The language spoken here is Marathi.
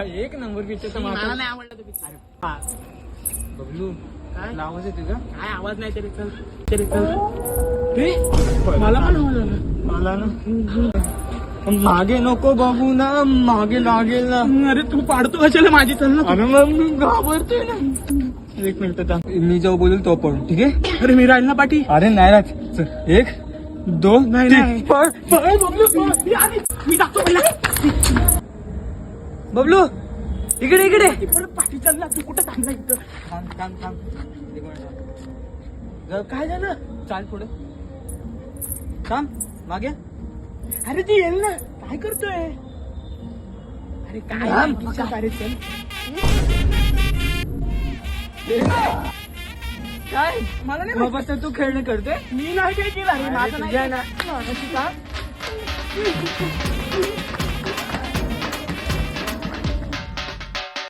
एक नंबर पिक्चर. मला नाही आवडलं तो पिक्चर. बबलू काय आवाज येते का? काय आवाज नाही तरी चल तरी चल. मला पण मला ना मागे नको बघू ना, मागे लागेल ना. अरे तू पाडतो कशाला माझी? चल ना. अरे मग मी घाबरते ना. एक मिनिट आता मी जेव्हा बोलेल तो पण ठीक आहे. अरे मी राहील ना पाठी. अरे नाही राहत. चल 1 2 नाही, 3 नाही. पळ. बबलू मी टाकतो पहिला. बबलू इकडे इकडे. पाठी चल ना. तू कुठं थांबला इथं? थांब थांब थांब. एक मिनिट थांब. काय झालं? चाल पुढे. थांब मागे. अरे ती येईल ना. काय करतोय? अरे काय थांब. पिक्चर अरे चल. काय मला नाही बाबा तर तू खेळणं करते. मी नाही काय केलं. अरे माझं नाही तुझ्या ना. केलं.